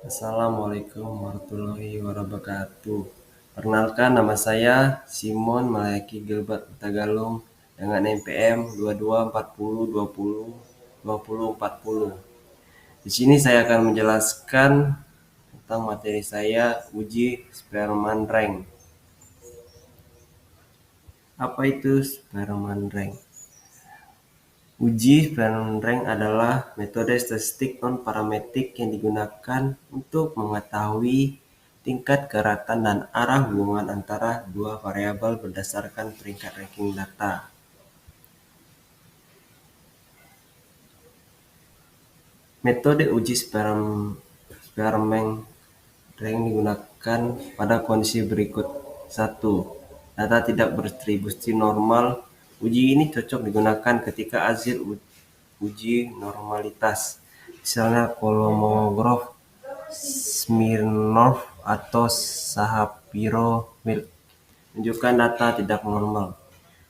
Assalamualaikum warahmatullahi wabarakatuh. Perkenalkan, nama saya Simon Malayaki Gilbert Tagalung dengan NPM 2240202040. Di sini saya akan menjelaskan tentang materi saya uji Spearman Rank. Apa itu Spearman Rank? Uji Spearman Rank adalah metode statistik non-parametrik yang digunakan untuk mengetahui tingkat keratan dan arah hubungan antara dua variabel berdasarkan peringkat ranking data. Metode uji Spearman Rank digunakan pada kondisi berikut. 1. Data tidak berdistribusi normal. Uji ini cocok digunakan ketika hasil uji normalitas, misalnya Kolmogorov, Smirnov, atau Shapiro-Wilk, menunjukkan data tidak normal.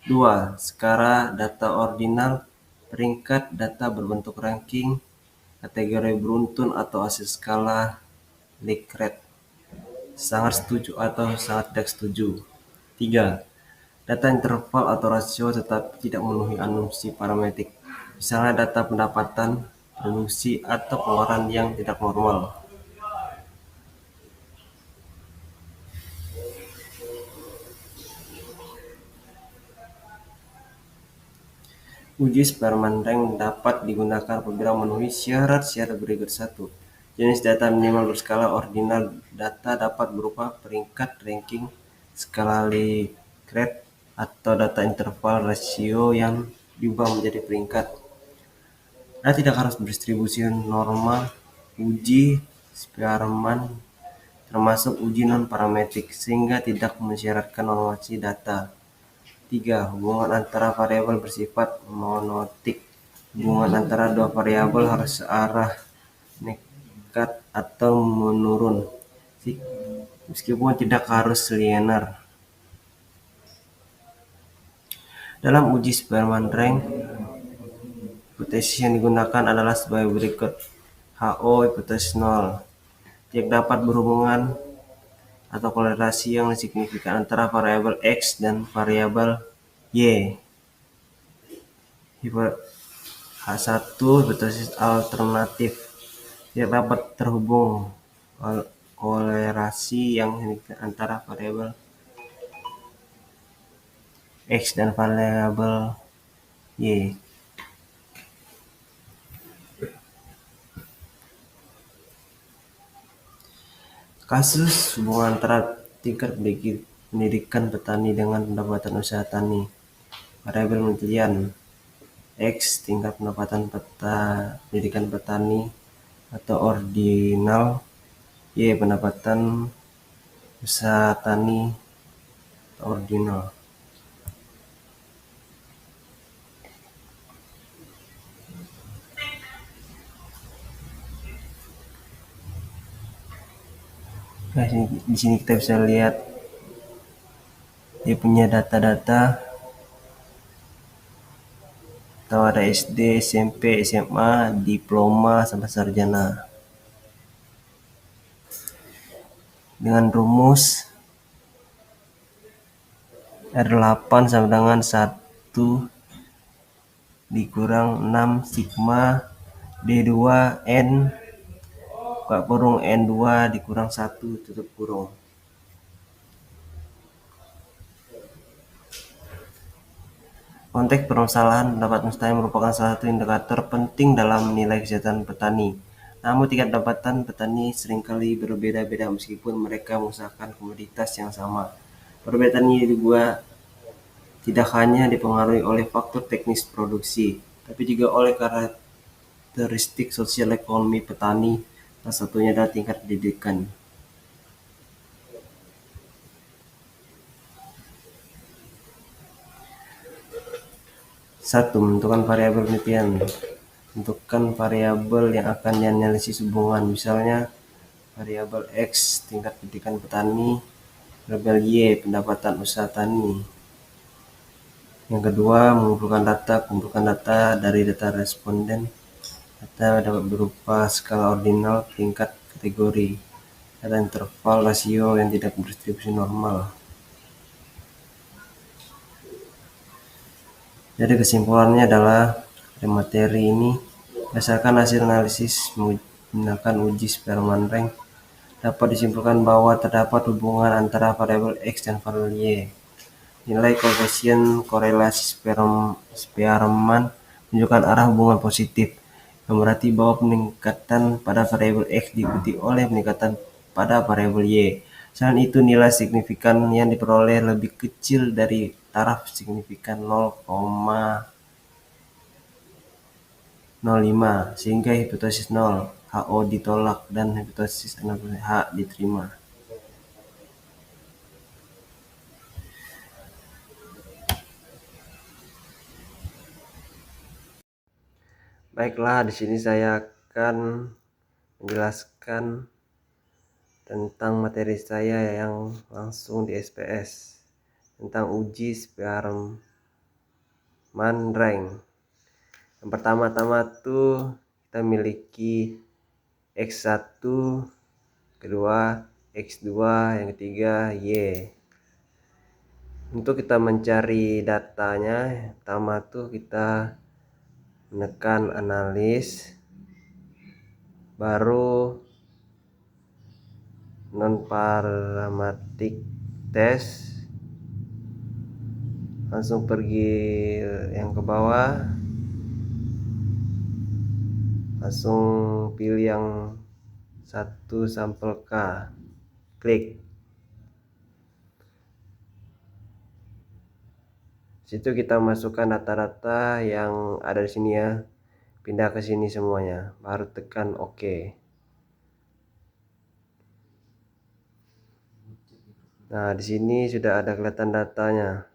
2. Skala data ordinal, peringkat data berbentuk ranking, kategori beruntun atau hasil skala Likert. Sangat setuju atau sangat tidak setuju. 3. Data interval atau rasio tetapi tidak memenuhi asumsi parametrik, misalnya data pendapatan, produksi, atau pengeluaran yang tidak normal. Uji Spearman Rank dapat digunakan apabila memenuhi syarat-syarat berikut. 1. Jenis data minimal berskala ordinal. Data dapat berupa peringkat ranking, skala Likert, atau data interval rasio yang diubah menjadi peringkat. Data tidak harus berdistribusi normal. Uji Spearman termasuk uji non-parametrik sehingga tidak mensyaratkan normalisasi data. 3. Hubungan antara variabel bersifat monotik. Hubungan antara dua variabel harus searah nekat atau menurun, meskipun tidak harus linear. Dalam uji Spearman Rank, hipotesis yang digunakan adalah sebagai berikut. HO hipotesis 0. Tidak dapat berhubungan atau korelasi yang signifikan antara variabel X dan variabel Y. H1 hipotesis alternatif. Tidak dapat terhubung korelasi yang signifikan antara variabel X dan variabel Y. Kasus hubungan antara tingkat pendidikan petani dengan pendapatan usaha tani. Variabel penelitian X tingkat pendapatan pendidikan petani atau ordinal, Y pendapatan usaha tani atau ordinal. Nah, di sini kita bisa lihat dia punya data-data, atau ada SD, SMP, SMA, diploma, sampai sarjana. Dengan rumus R8 sama dengan 1 dikurang 6 sigma D2 N buka kurung N2 dikurang 1 tutup kurung. Konteks permasalahan pendapat mustahil merupakan salah satu indikator penting dalam menilai kesejahteraan petani. Namun tingkat pendapatan petani seringkali berbeda-beda meskipun mereka mengusahakan komoditas yang sama. Perbedaan ini juga tidak hanya dipengaruhi oleh faktor teknis produksi, tapi juga oleh karakteristik sosial ekonomi petani, salah satunya adalah tingkat pendidikan. Satu, menentukan variabel penelitian. Tentukan variabel yang akan dianalisis hubungan, misalnya variabel X tingkat pendidikan petani, variabel Y pendapatan usaha tani. Yang kedua, mengumpulkan data. Kumpulkan data dari data responden. Data dapat berupa skala ordinal, peringkat kategori data interval rasio yang tidak berdistribusi normal. Jadi kesimpulannya adalah dari materi ini, berdasarkan hasil analisis menggunakan uji Spearman rank, dapat disimpulkan bahwa terdapat hubungan antara variabel X dan variabel Y. Nilai koefisien korelasi Spearman menunjukkan arah hubungan positif, yang berarti bahwa peningkatan pada variabel X diikuti oleh peningkatan pada variabel Y. Selain itu, nilai signifikan yang diperoleh lebih kecil dari taraf signifikan 0,05, sehingga hipotesis 0 HO ditolak dan hipotesis H diterima. Baiklah, di sini saya akan menjelaskan tentang materi saya yang langsung di SPS tentang uji Spearman rank. Yang pertama-tama tuh kita miliki X1, kedua X2, yang ketiga Y. Untuk kita mencari datanya, pertama tuh kita menekan analis, baru non parametric test, langsung pergi yang ke bawah, langsung pilih yang 1 sampel K, klik. Situ kita masukkan data-data yang ada di sini ya, pindah ke sini semuanya, baru tekan OK. Nah, di sini sudah ada kelihatan datanya.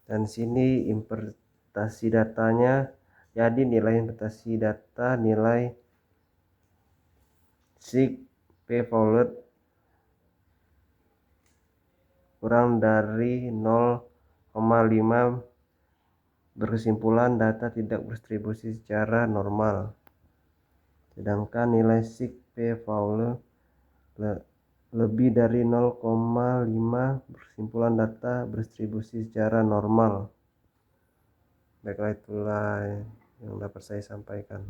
Dan sini interpretasi datanya, jadi nilai interpretasi data nilai sig p followed kurang dari 0,5, berkesimpulan data tidak berdistribusi secara normal. Sedangkan nilai sig p followed lebih dari 0,5, berkesimpulan data berdistribusi secara normal. Baiklah, itulah yang dapat saya sampaikan.